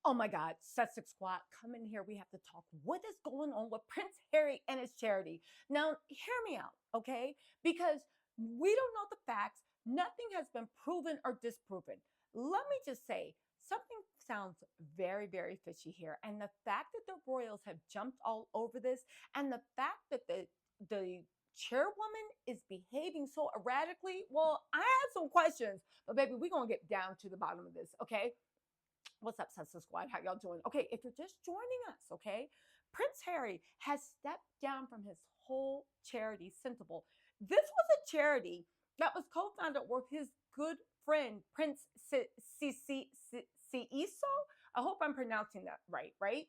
Oh my God, Sussex Squad, come in here. We have to talk. What is going on with Prince Harry and his charity? Now, hear me out, okay? Because we don't know the facts. Nothing has been proven or disproven. Let me just say, something sounds very, very fishy here. And the fact that the royals have jumped all over this, and the fact that the chairwoman is behaving so erratically, well, I have some questions, but baby, we're gonna get down to the bottom of this, okay? What's up, Sunset Squad? How y'all doing? Okay, if you're just joining us, okay, Prince Harry has stepped down from his whole charity, Sentebale. This was a charity that was co-founded with his good friend, Prince Ceiso. I hope I'm pronouncing that right?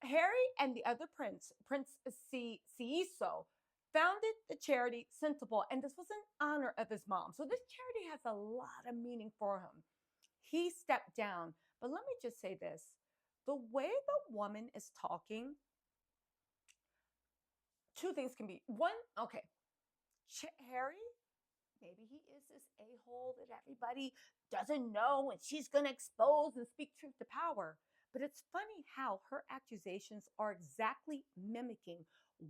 Harry and the other prince, Prince Ceiso, founded the charity Sentebale, and this was in honor of his mom. So this charity has a lot of meaning for him. He stepped down. But let me just say this, the way the woman is talking, two things can be. One, okay, Harry, maybe he is this a-hole that everybody doesn't know and she's going to expose and speak truth to power. But it's funny how her accusations are exactly mimicking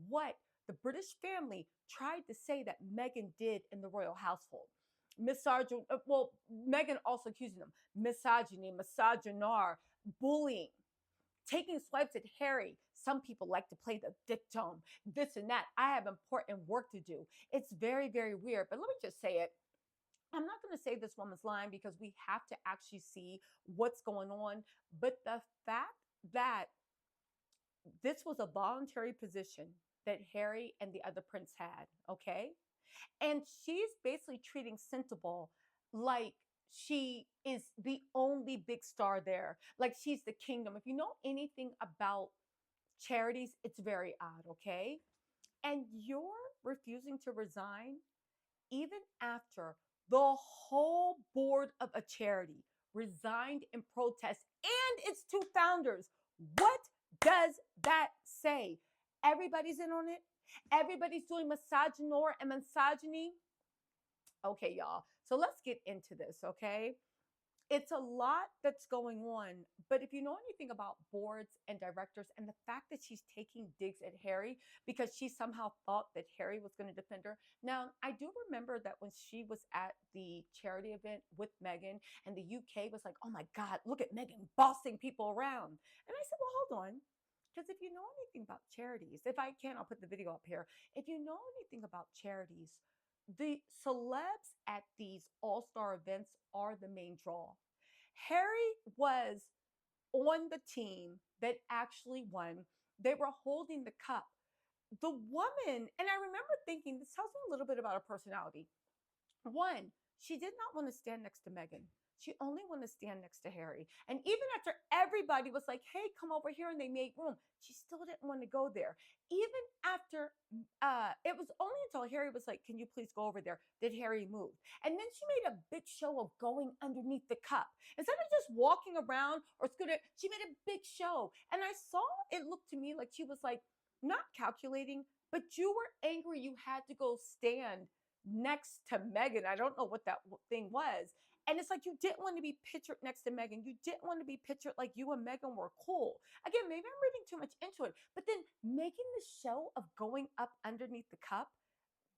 what the British family tried to say that Meghan did in the royal household. Well, Meghan also accusing them misogyny, misogynar, bullying, taking swipes at Harry. Some people like to play the victim, this and that. I have important work to do. It's very, very weird. But let me just say it. I'm not going to say this woman's lying because we have to actually see what's going on. But the fact that this was a voluntary position that Harry and the other prince had, okay? And she's basically treating Sentebale like she is the only big star there, like she's the kingdom. If you know anything about charities, it's very odd, okay? And you're refusing to resign even after the whole board of a charity resigned in protest and its two founders. What does that say? Everybody's in on it. Everybody's doing misogynoir and misogyny. Okay, y'all. So let's get into this, okay? It's a lot that's going on, but if you know anything about boards and directors and the fact that she's taking digs at Harry because she somehow thought that Harry was going to defend her. Now, I do remember that when she was at the charity event with Meghan and the UK was like, oh my God, look at Meghan bossing people around. And I said, well, hold on. Because if you know anything about charities, if I can, I'll put the video up here. If you know anything about charities, the celebs at these all-star events are the main draw. Harry was on the team that actually won. They were holding the cup. The woman, and I remember thinking, this tells me a little bit about her personality. One, she did not want to stand next to Meghan. She only wanted to stand next to Harry. And even after everybody was like, hey, come over here, and they made room, she still didn't want to go there. Even after, it was only until Harry was like, can you please go over there, that Harry moved. And then she made a big show of going underneath the cup. Instead of just walking around or scooting, she made a big show. And I saw it looked to me like she was like, not calculating, but you were angry you had to go stand next to Meghan. I don't know what that thing was. And it's like you didn't want to be pictured next to Meghan. You didn't want to be pictured like you and Meghan were cool. Again, maybe I'm reading too much into it, but then making the show of going up underneath the cup,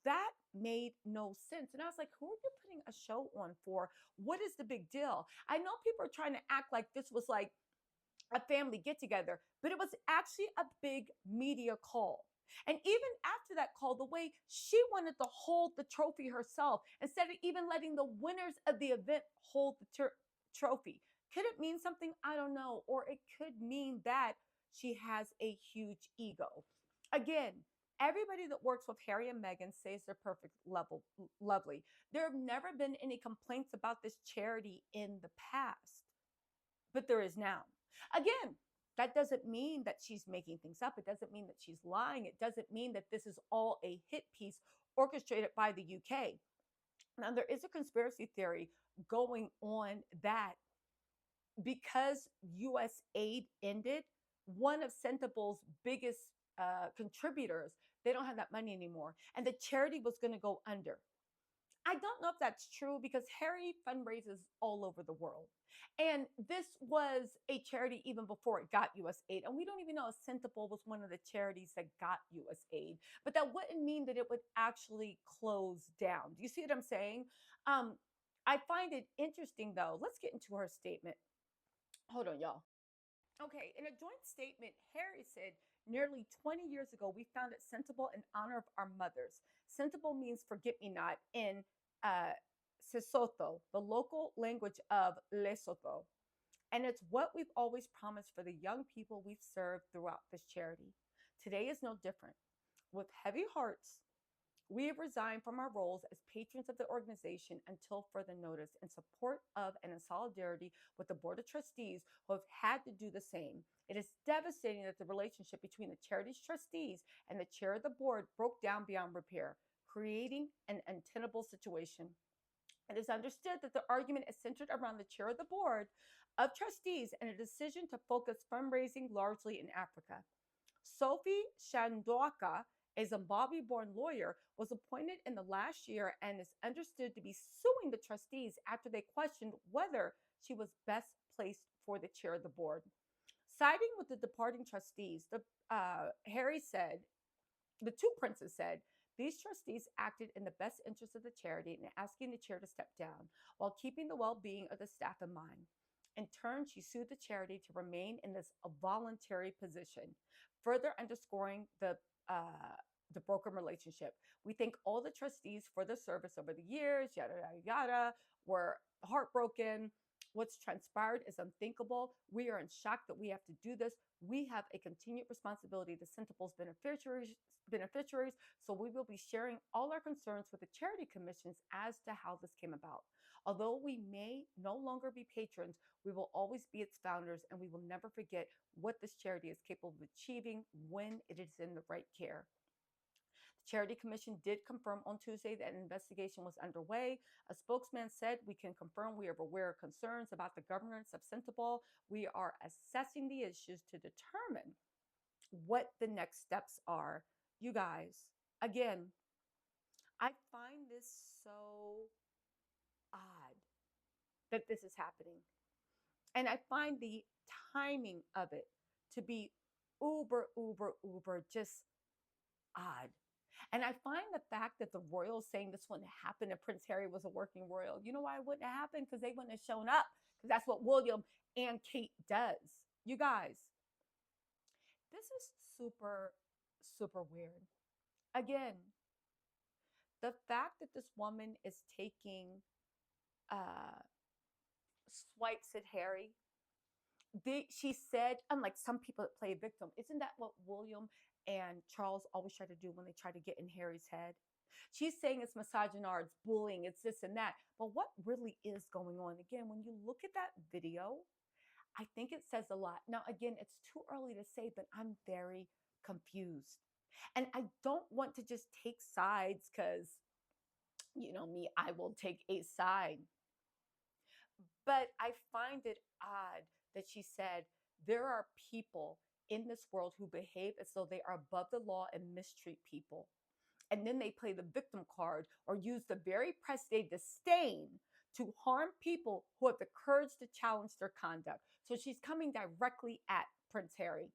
that made no sense. And I was like, who are you putting a show on for? What is the big deal? I know people are trying to act like this was like a family get together, but it was actually a big media call. And even after that call, the way she wanted to hold the trophy herself instead of even letting the winners of the event hold the trophy. Could it mean something? I don't know. Or it could mean that she has a huge ego. Again, everybody that works with Harry and Meghan says they're perfect, lovely. There have never been any complaints about this charity in the past, but there is now. Again, that doesn't mean that she's making things up. It doesn't mean that she's lying. It doesn't mean that this is all a hit piece orchestrated by the UK. Now, there is a conspiracy theory going on that because US aid ended, one of Sentebale's biggest contributors, they don't have that money anymore. And the charity was going to go under. I don't know if that's true because Harry fundraises all over the world. And this was a charity even before it got US aid. And we don't even know if Sentebale was one of the charities that got US aid. But that wouldn't mean that it would actually close down. Do you see what I'm saying? Um, I find it interesting though. Let's get into her statement. Hold on, y'all. Okay, in a joint statement, Harry said, nearly 20 years ago, we founded Sentebale in honor of our mothers. Sentebale means forget me not in uh, Sesotho, the local language of Lesotho. And it's what we've always promised for the young people we've served throughout this charity. Today is no different. With heavy hearts, we have resigned from our roles as patrons of the organization until further notice in support of and in solidarity with the Board of Trustees who have had to do the same. It is devastating that the relationship between the charity's trustees and the chair of the board broke down beyond repair, creating an untenable situation. It is understood that the argument is centered around the chair of the board of trustees and a decision to focus fundraising largely in Africa. Sophie Shandoka, a Zimbabwe born lawyer, was appointed in the last year and is understood to be suing the trustees after they questioned whether she was best placed for the chair of the board. Siding with the departing trustees, Harry said, the two princes said, these trustees acted in the best interest of the charity in asking the chair to step down while keeping the well being of the staff in mind. In turn, she sued the charity to remain in this voluntary position, further underscoring the broken relationship. We thank all the trustees for the service over the years, yada, yada, yada. We're heartbroken. What's transpired is unthinkable. We are in shock that we have to do this. We have a continued responsibility to Sentebale's beneficiaries, so we will be sharing all our concerns with the charity commissions as to how this came about. Although we may no longer be patrons, we will always be its founders, and we will never forget what this charity is capable of achieving when it is in the right care. The Charity Commission did confirm on Tuesday that an investigation was underway. A spokesman said, we can confirm we are aware of concerns about the governance of Sentebale. We are assessing the issues to determine what the next steps are. You guys, again, I find this so odd that this is happening. And I find the timing of it to be uber just odd. And I find the fact that the royals saying this wouldn't happen if Prince Harry was a working royal. You know why it wouldn't have happened? Because they wouldn't have shown up. Because that's what William and Kate does. You guys, this is super weird. Again, the fact that this woman is taking uh, swipes at Harry, she said, unlike some people that play a victim, isn't that what William and Charles always try to do when they try to get in Harry's head? She's saying it's misogynoir, it's bullying, it's this and that. But what really is going on? Again, when you look at that video, I think it says a lot. Now, again, it's too early to say, but I'm very confused. And I don't want to just take sides because, you know me, I will take a side. But I find it odd that she said there are people in this world who behave as though they are above the law and mistreat people. And then they play the victim card or use the very press they disdain to harm people who have the courage to challenge their conduct. So she's coming directly at Prince Harry.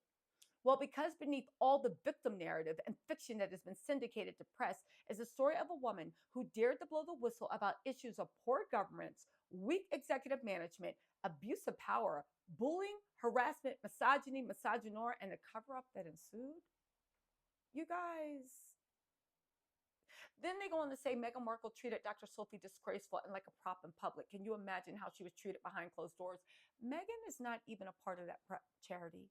Well, because beneath all the victim narrative and fiction that has been syndicated to press is the story of a woman who dared to blow the whistle about issues of poor governance, weak executive management, abuse of power, bullying, harassment, misogyny, misogynoir, and the cover up that ensued. You guys. Then they go on to say Meghan Markle treated Dr. Sophie disgraceful and like a prop in public. Can you imagine how she was treated behind closed doors? Meghan is not even a part of that charity.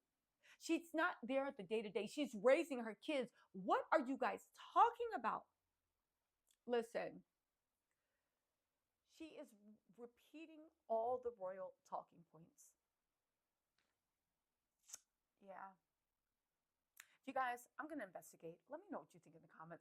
She's not there at the day to day. She's raising her kids. What are you guys talking about? Listen, she is repeating all the royal talking points. Yeah. You guys, I'm going to investigate. Let me know what you think in the comments.